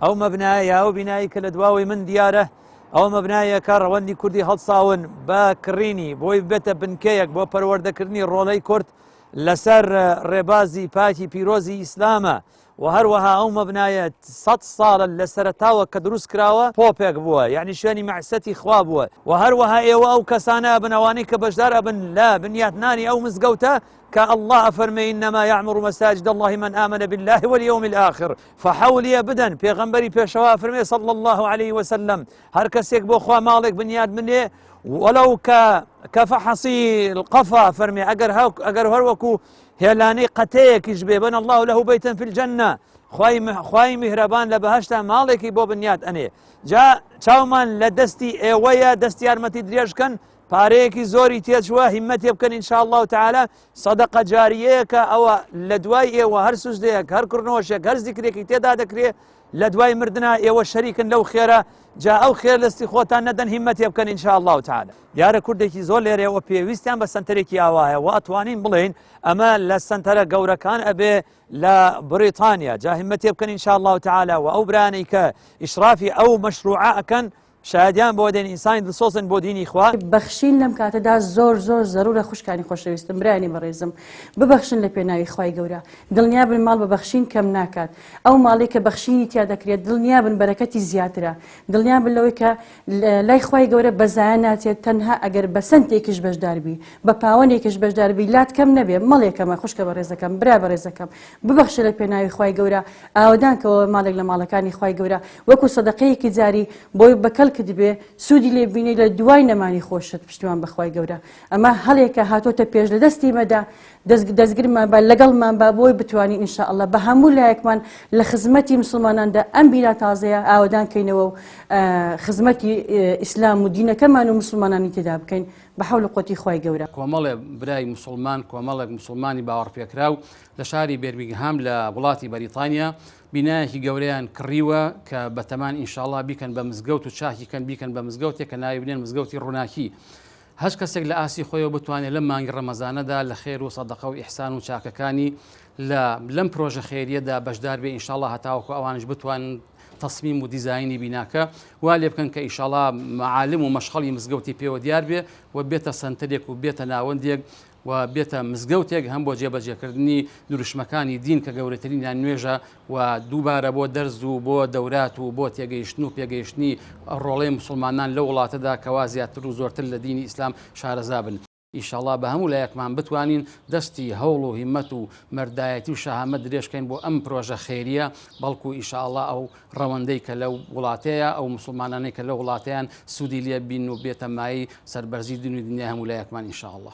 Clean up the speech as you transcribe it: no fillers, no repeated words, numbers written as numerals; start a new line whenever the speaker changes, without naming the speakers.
ئەو مەبنایە ئەو بینایی کە لە دواوی من دیارە ئەو مەبنایەکە ڕەوەندی کوردی هەڵساون بە کڕینی بۆی بێتە بنکەیەک بۆ پەروەردەکردنی ڕۆڵەی کورد لەسەر ڕێبازی پاکی پیرۆزی ئیسلامە و هەروەها ئەو مەبنایە 100 ساڵە لە سەرتاوە کە دروست کراوە پۆپێک بووە یعنی شوێنی مەعسەتی خوا بووە و هەروەها ئێوە ئەو کەسانە بنەوانەی کە بەشدار ئەبن لە بنیاتنانی ئەو مزگەوتە كالله أفرمي إنما يعمر مساجد الله من آمن بالله واليوم الآخر فحولي بدن پیغمبری پێشەوا فرمي صلى الله عليه وسلم هر کەسێک بۆ خوا ماڵێک بنیاد بنێ ولو كفحصي القفا فرمي ئەگەر هەروەکو هێلانەی قەتەیەکیش بێ بنى الله له بيتا في الجنة خوای میهرەبان لە بەهەشتا ماڵێکی بۆ بنیاد ئەنێ جا چاومان لە دەستی ئێوەیە دەستی یارمەتی درێژکەن پارەیەکی زۆری تێچووە هیممەتی بکەن ئینشاء الله تعالى سەدەقە جاریەیەکە ئەوە لە دوای ئێوە هەر سوزدەیەک هەر کڕنەوەشێک هەر زیکرێکی تێدا دەکرێت لە دوای مردنا ئێوە شەریکن لەو خێرە جا ئەو خێر لەستی خۆتان نەدەن هیممەتی بکەن ئینشاء الله تعالى دیارە کوردێکی زۆر لێرەوە پێویستیان بە سنتەرێکی ئاوایە و ئەتوانین بڵێن ئەمە لە سنتەرە گەورەکان ئەبێ لە بریتانیا جا هیممەتی بکەن ئینشاء الله تعالى و ئەو برانەی کە ئیشرافی ئەو مەشروعە ئەکەن شادیان بۆ دێن ئینسانی دڵسۆزن بۆ دینی خوا
بەخشین لەم کاتەدا زۆر زەرورە خوشکانی خۆشەویستم برانی بەڕێزم ببەخشن لە پێناوی خوای گەورە دڵنیا بن ماڵ بە بەخشین کەم ناکات ئەو ماڵی کە بەخشینی تیا دەکرێت دڵنیا بن بەرەکەتی زیاترە دڵنیا بن لەوەی کە لای خوای گەورە بەزایە ناچێت تەنها ئەگەر بە سنتێکیش بەشداربی بە پاوەنێکیش بەشداربی لات کەم نەبێ مەڵێکەمە خوشکە بەڕێزەکەم برا بەڕێزەکەم ببەخشە لە پێناوی خوای گەورە ئاودانکەوە ماڵێک لە ماڵەکانی خوای گەورە وەکو سەدەقەیەکی جاری بۆی بەکەل کردبێ سوودی لێ بینی لە دوای نەمانی خۆشت پشتیوان بەخوای گەورە ئەمە هەڵێکە هاتۆتە پێش لە دەستی مەدا دەستگرمان بە لەگەڵمان با بۆی بتوانین ئینشاء الله بە هەموو لایەکمان لە خزمەتی مسلماناندا ئەم بیرا تازەیە ئاودان کەینەوە و خزمەتی ئیسلام و دینەکەمان و مسلمانانی تێدا بکەین بە حەول و قوتی خوای گەورە
کۆمەڵێ برای مسلمان کۆمەڵێک مسلمانی باوەڕپێکراو لە شاری بێرمیگهام لە وڵاتی بەریتانیا بینایەکی گەورەیان کڕیوە کە بەتەمان ئینشاءالله بیکەن بە مزگەوت و چاکیکەن بیکەن بە مزگەوتێک کە ناوی بنێن مزگەوتی ڕووناکی هەر کەسێک لە ئاسی خۆیەوە بتوانێت لەم مانگی ڕەمەزانەدا لە خێر و سەدەقە و ئیحسان و چاکەکانی لەم پرۆژە خێریەدا بەشدار بێ ئینشاءالله هەتاوەکو ئەوانش بتوانن تصمیم و دیزاینی بیناکە وا لێ بکەن کە ئینشاءالله معالم و مەشخەڵی مزگەوتی پێوە دیار بێ و بێتە سنتەرێک و بێتە ناوەندێک و بێتە مزگەوتێک هەم بۆ جێبەجێکردنی دروشمەکانی دین کە گەورەترینیان نوێژە و دووبارە بۆ دەرز و بۆ دەورات و بۆ تێگەیشتن و پێگەیشتنی ڕۆڵەی مسلمانان لە وڵاتەدا کەوا زیاتر و زۆرتر لە دینی ئیسلام شارەزا بن. ئینشاءالله بە هەموو لایەکمان بتوانین دەستی هەوڵ و هیممەت و مەردایەتی و شەهامەت درێژکەین بۆ ئەم پرۆژە خێریە بەڵکو ئینشاءالله ئەو ڕەوەندەی کە لەو وڵاتەیە ئەو مسلمانانەی کە لە وڵاتیان سوودی لێ بین و بێتە مای سەربەرزی دین و دنیای هەموو لایەکمان ئینشاءالله.